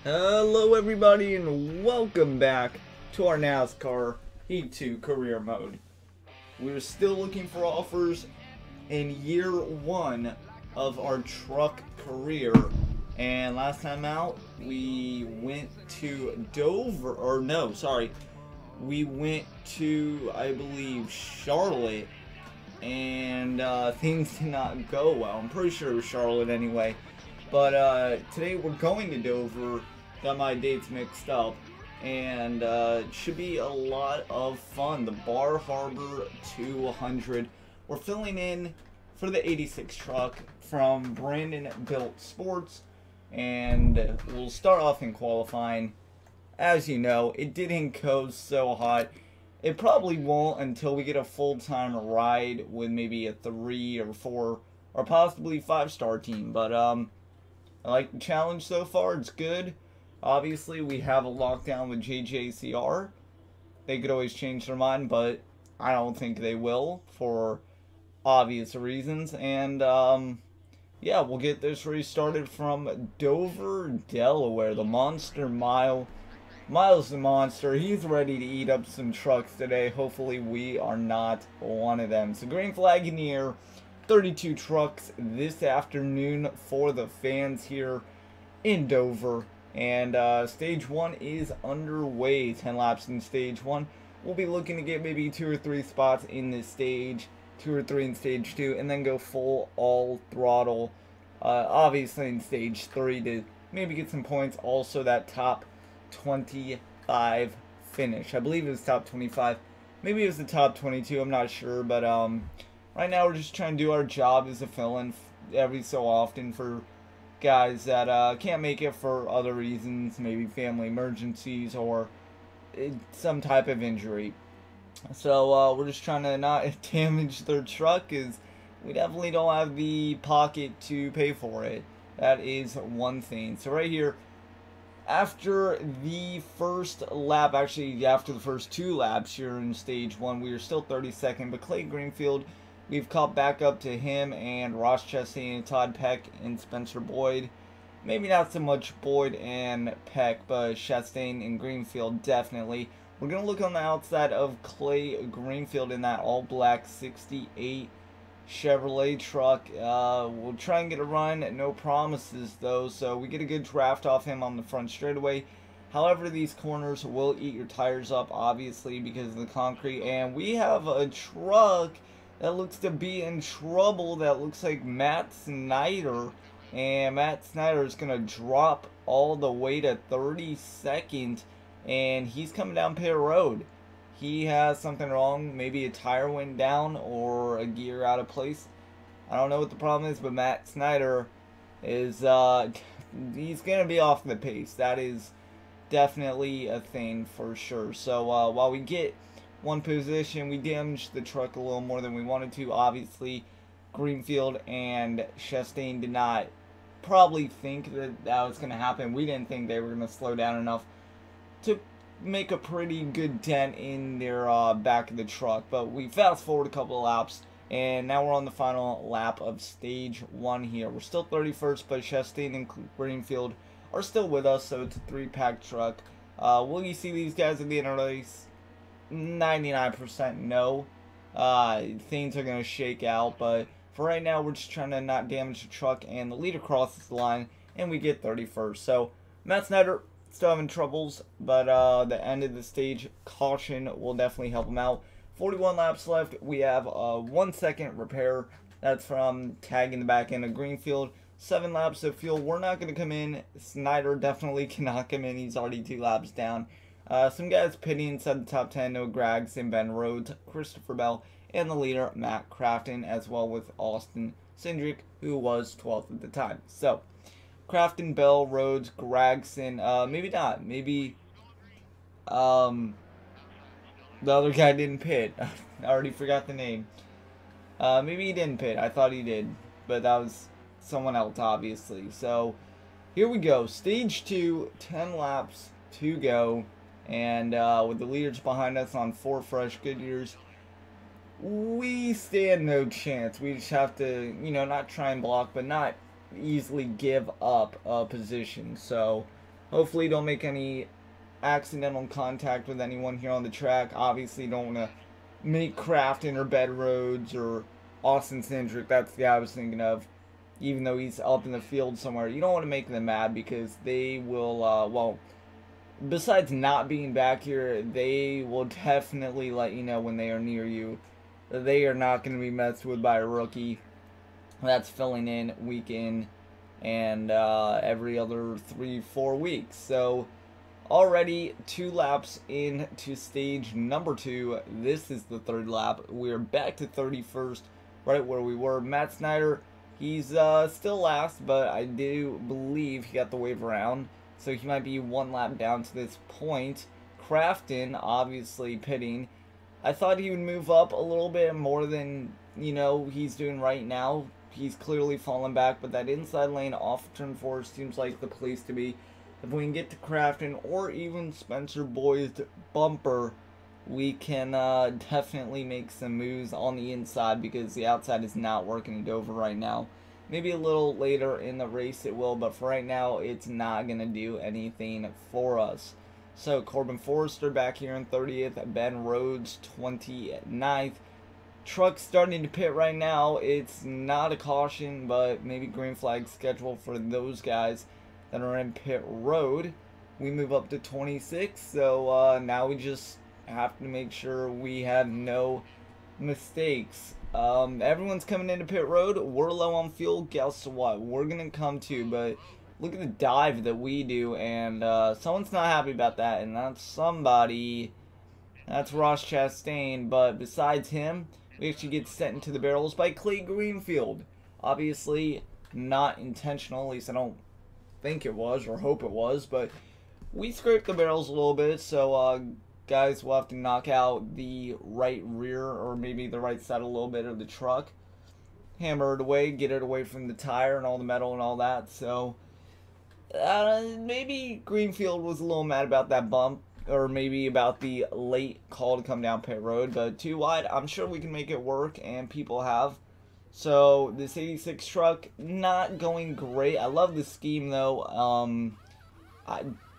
Hello everybody and welcome back to our NASCAR Heat 2 career mode. We're still looking for offers in year 1 of our truck career, and last time out we went to Dover, or no, sorry, we went to, I believe, Charlotte, and things did not go well. I'm pretty sure it was Charlotte anyway. But today we're going to Dover. Got my dates mixed up, and it should be a lot of fun. The Bar Harbor 200. We're filling in for the 86 truck from Brandon Built Sports, and we'll start off in qualifying. As you know, it didn't go so hot. It probably won't until we get a full-time ride with maybe a 3 or 4 or possibly 5-star team. But I like the challenge so far. It's good. Obviously, we have a lockdown with JJCR. They could always change their mind, but I don't think they will for obvious reasons. And yeah, we'll get this race started from Dover, Delaware. The Monster Mile. Miles the Monster. He's ready to eat up some trucks today. Hopefully, we are not one of them. So, green flag in the air. 32 trucks this afternoon for the fans here in Dover. And stage 1 is underway. 10 laps in stage 1. We'll be looking to get maybe 2 or 3 spots in this stage, 2 or 3 in stage 2, and then go full all throttle, obviously in stage 3 to maybe get some points. Also that top 25 finish. I believe it was top 25. Maybe it was the top 22. I'm not sure, but right now we're just trying to do our job as a fill-in every so often for guys that can't make it for other reasons, maybe family emergencies or some type of injury. So we're just trying to not damage their truck, because we definitely don't have the pocket to pay for it. That is one thing. So right here, after the first lap, actually after the first 2 laps here in stage 1, we are still 32nd, but Clay Greenfield, we've caught back up to him and Ross Chastain, Todd Peck, and Spencer Boyd. Maybe not so much Boyd and Peck, but Chastain and Greenfield definitely. We're going to look on the outside of Clay Greenfield in that all-black 68 Chevrolet truck. We'll try and get a run. No promises, though, so we get a good draft off him on the front straightaway. However, these corners will eat your tires up, obviously, because of the concrete. And we have a truck that looks to be in trouble. That looks like Matt Snyder. And Matt Snyder is going to drop all the way to 32nd. And he's coming down pit road. He has something wrong. Maybe a tire went down or a gear out of place. I don't know what the problem is, but Matt Snyder is, he's going to be off the pace. That is definitely a thing for sure. So while we get one position, we damaged the truck a little more than we wanted to. Obviously, Greenfield and Chastain did not probably think that that was going to happen. We didn't think they were going to slow down enough to make a pretty good dent in their back of the truck. But we fast forward a couple of laps, and now we're on the final lap of stage 1 here. We're still 31st, but Chastain and Greenfield are still with us, so it's a 3-pack truck. Will you see these guys at the end of the race? 99% no. Things are going to shake out, but for right now, we're just trying to not damage the truck, and the leader crosses the line, and we get 31st. So, Matt Snyder still having troubles, but the end of the stage caution will definitely help him out. 41 laps left. We have a 1 second repair. That's from tagging the back end of Greenfield. 7 laps of fuel. We're not going to come in. Snyder definitely cannot come in. He's already 2 laps down. Some guys pitting inside the top 10. Noah Gragson, Ben Rhodes, Christopher Bell, and the leader, Matt Crafton, as well with Austin Cindric, who was 12th at the time. So, Crafton, Bell, Rhodes, Gragson, maybe not. Maybe the other guy didn't pit. I already forgot the name. Maybe he didn't pit. I thought he did, but that was someone else, obviously. So, here we go. Stage 2, 10 laps to go. And with the leaders behind us on 4 fresh Goodyears, we stand no chance. We just have to, not try and block, but not easily give up a position. So Hopefully don't make any accidental contact with anyone here on the track. Obviously don't want to make Crafton or Ben Rhodes or Austin Cindric. That's the guy I was thinking of. Even though he's up in the field somewhere, you don't want to make them mad because they will, well, besides not being back here, they will definitely let you know when they are near you. They are not going to be messed with by a rookie that's filling in week in and every other 3-4 weeks. So already 2 laps into stage number 2. This is the 3rd lap. We're back to 31st, right where we were. Matt Snyder, he's still last, but I do believe he got the wave around, so he might be 1 lap down to this point. Crafton, obviously pitting. I thought he would move up a little bit more than, you know, he's doing right now. He's clearly fallen back, but that inside lane off turn 4 seems like the place to be. If we can get to Crafton or even Spencer Boyd's bumper, we can definitely make some moves on the inside because the outside is not working at Dover right now. Maybe a little later in the race it will, but for right now it's not going to do anything for us. So Corbin Forrester back here in 30th, Ben Rhodes 29th. Truck starting to pit right now. It's not a caution, but maybe green flag schedule for those guys that are in pit road. We move up to 26, so now we just have to make sure we have no mistakes. Everyone's coming into pit road. We're low on fuel. Guess what? We're gonna come to, but look at the dive that we do, and someone's not happy about that, and that's somebody. That's Ross Chastain, but besides him, we actually get sent into the barrels by Clay Greenfield. Obviously, not intentional, at least I don't think it was, or hope it was, but we scraped the barrels a little bit, so guys will have to knock out the right rear, or maybe the right side a little bit of the truck. Hammer it away, get it away from the tire and all the metal and all that, so maybe Greenfield was a little mad about that bump, or maybe about the late call to come down pit road, but 2 wide, I'm sure we can make it work, and people have. So this 86 truck, not going great. I love the scheme though.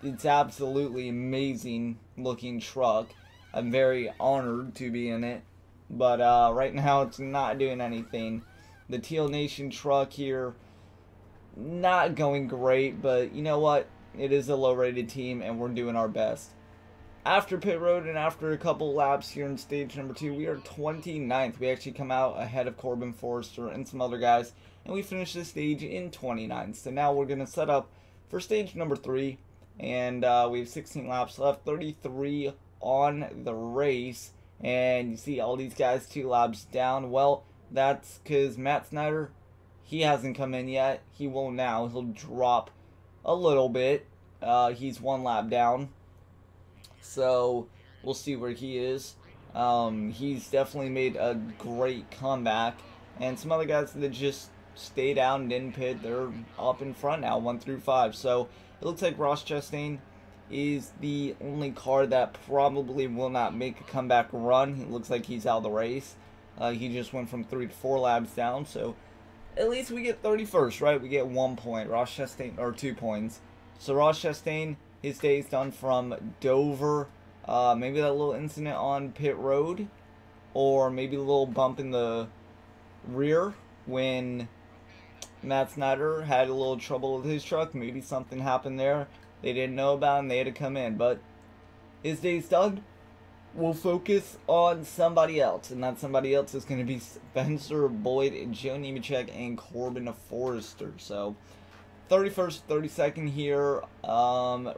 It's absolutely amazing looking truck. I'm very honored to be in it, but right now it's not doing anything. The Teal Nation truck here, not going great, but you know what? It is a low-rated team, and we're doing our best. After pit road and after a couple laps here in stage number 2, we are 29th. We actually come out ahead of Corbin Forrester and some other guys, and we finish the stage in 29th. So now we're going to set up for stage number 3, and we have 16 laps left, 33 on the race, and you see all these guys 2 laps down. Well, that's because Matt Snyder, he hasn't come in yet. He will now. He'll drop a little bit. He's 1 lap down. So we'll see where he is. He's definitely made a great comeback. And some other guys that just stayed out and didn't pit, they're up in front now, 1 through 5. So it looks like Ross Chastain is the only car that probably will not make a comeback run. It looks like he's out of the race. He just went from 3 to 4 laps down. So at least we get 31st, right? We get 1 point. Ross Chastain, or 2 points. So Ross Chastain, his day is done from Dover. Maybe that little incident on pit road, or maybe a little bump in the rear when Matt Snyder had a little trouble with his truck. Maybe something happened there they didn't know about and they had to come in. But his day's done. We'll focus on somebody else, and that somebody else is going to be Spencer Boyd, Joe Nemechek, and Corbin Forrester. So 31st, 32nd here.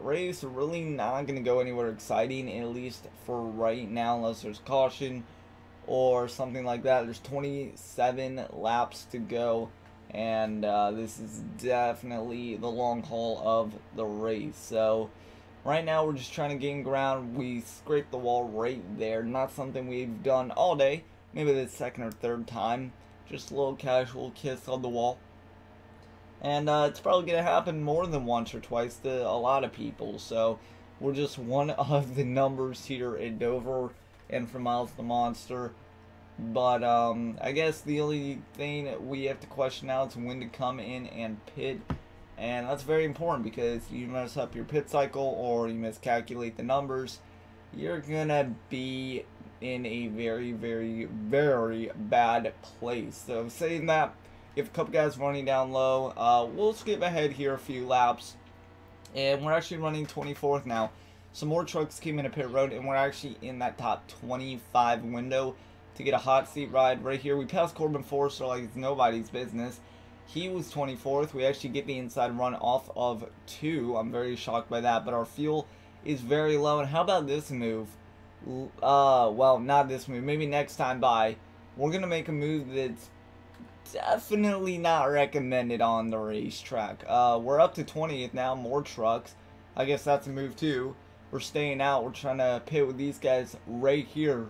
Race really not going to go anywhere exciting, at least for right now, unless there's caution or something like that. There's 27 laps to go, and this is definitely the long haul of the race. So right now we're just trying to gain ground. We scraped the wall right there. Not something we've done all day. Maybe the 2nd or 3rd time. Just a little casual kiss on the wall. And it's probably going to happen more than once or twice to a lot of people. So we're just one of the numbers here at Dover and for Miles the Monster. But I guess the only thing we have to question now is when to come in and pit. And that's very important because you mess up your pit cycle or you miscalculate the numbers, you're gonna be in a very, very, very bad place. So saying that, you have a couple guys running down low. We'll skip ahead here a few laps. And we're actually running 24th now. Some more trucks came into pit road, and we're actually in that top 25 window to get a hot seat ride. Right here, we passed Corbin Forrester like it's nobody's business. He was 24th. We actually get the inside run off of 2. I'm very shocked by that, but our fuel is very low. And how about this move? Well, not this move. Maybe next time by. We're going to make a move that's definitely not recommended on the racetrack. We're up to 20th now. More trucks. I guess that's a move too. We're staying out. We're trying to pit with these guys right here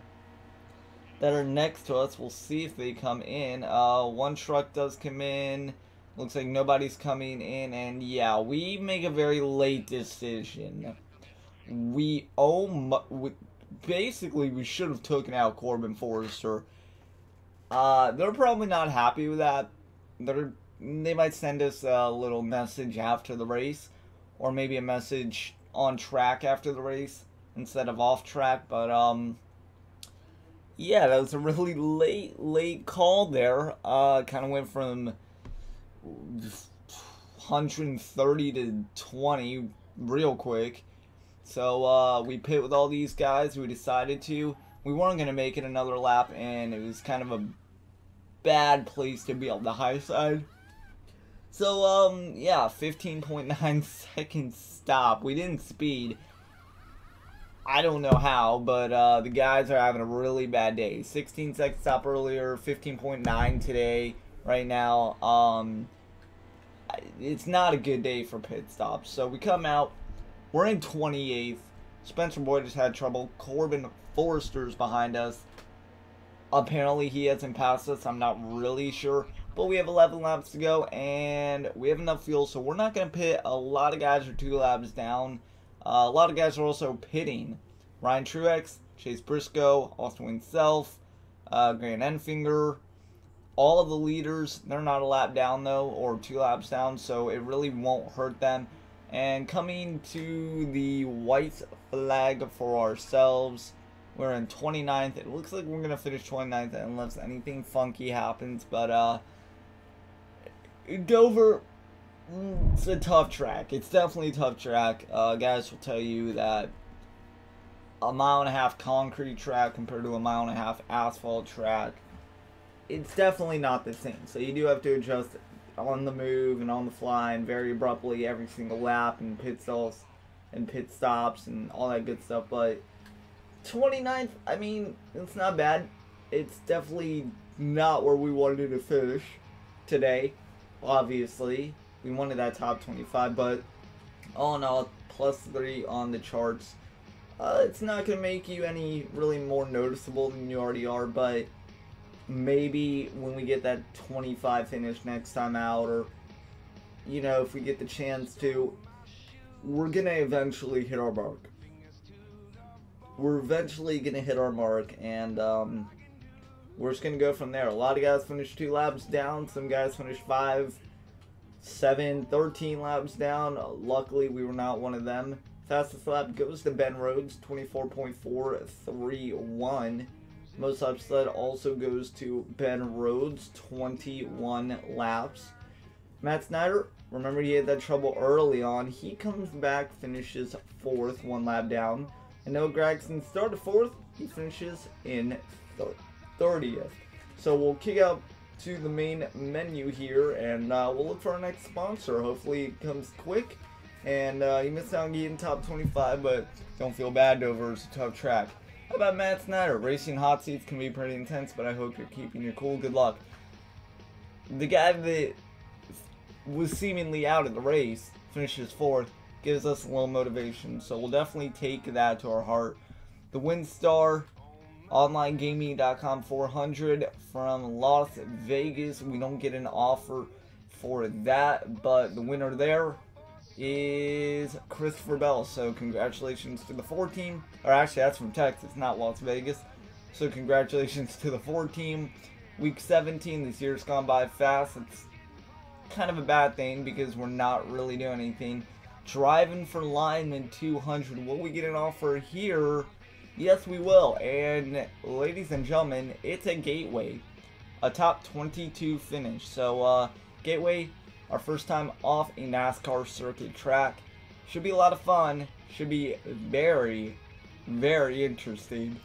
that are next to us. We'll see if they come in. One truck does come in. Looks like nobody's coming in. And yeah, we make a very late decision. Basically, we should have taken out Corbin Forrester. They're probably not happy with that. They might send us a little message after the race, or maybe a message on track after the race instead of off track. But yeah, that was a really late call there. Kind of went from 130 to 20 real quick. So we pit with all these guys. We decided to. We weren't going to make it another lap, and it was kind of a bad place to be on the high side. So, yeah, 15.9 seconds stop. We didn't speed. I don't know how, but the guys are having a really bad day. 16 seconds stop earlier, 15.9 today, right now. It's not a good day for pit stops. So we come out. We're in 28th. Spencer Boyd just had trouble. Corbin Forrester's behind us. Apparently he hasn't passed us. I'm not really sure. But we have 11 laps to go, and we have enough fuel, so we're not going to pit. A lot of guys are 2 laps down. A lot of guys are also pitting. Ryan Truex, Chase Briscoe, Austin Wayne Self, Grant Enfinger. All of the leaders, they're not a lap down, though, or 2 laps down, so it really won't hurt them. And coming to the white flag for ourselves, we're in 29th. It looks like we're going to finish 29th unless anything funky happens. But Dover, it's a tough track. It's definitely a tough track. Guys will tell you that a 1.5 mile concrete track compared to a 1.5 mile asphalt track, it's definitely not the same. So you do have to adjust on the move and on the fly and very abruptly every single lap, and pit stalls and pit stops and all that good stuff. But 29th, I mean, it's not bad. It's definitely not where we wanted to finish today. Obviously, we wanted that top 25, but all in all, +3 on the charts. It's not going to make you any really more noticeable than you already are, but maybe when we get that 25 finish next time out, or, you know, if we get the chance to, we're going to eventually hit our mark. We're eventually going to hit our mark, and we're just going to go from there. A lot of guys finish 2 laps down. Some guys finish 5, 7, 13 laps down. Luckily, we were not one of them. Fastest lap goes to Ben Rhodes, 24.431. Most laps led also goes to Ben Rhodes, 21 laps. Matt Snyder, remember he had that trouble early on. He comes back, finishes 4th, 1 lap down. And Noah Gragson started 4th. He finishes in 30th. So we'll kick out to the main menu here, and we'll look for our next sponsor. Hopefully it comes quick. And you missed out on getting top 25, but don't feel bad, Dover. It's a tough track. How about Matt Snyder? Racing hot seats can be pretty intense, but I hope you're keeping your cool. Good luck. The guy that was seemingly out of the race finishes 4th, gives us a little motivation, so we'll definitely take that to our heart. The WinStar OnlineGaming.com 400 from Las Vegas. We don't get an offer for that, but the winner there is Christopher Bell. So congratulations to the 4 team. Or actually, that's from Texas, not Las Vegas. So congratulations to the 4 team. Week 17, this year's gone by fast. It's kind of a bad thing because we're not really doing anything. Driving for Lineman 200. Will we get an offer here? Yes, we will. And ladies and gentlemen, it's a Gateway. A top 22 finish. So, Gateway, our first time off a NASCAR circuit track. Should be a lot of fun. Should be very, very interesting.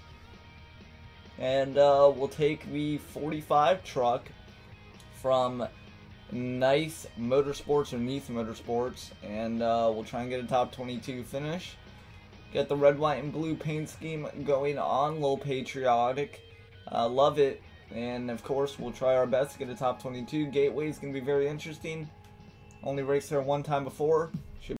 And we'll take the 45 truck from Nice Motorsports or Nice Motorsports, and we'll try and get a top 22 finish. Get the red, white, and blue paint scheme going on. A little patriotic. Love it. And of course, we'll try our best to get a top 22. Gateway is going to be very interesting. Only raced there one time before.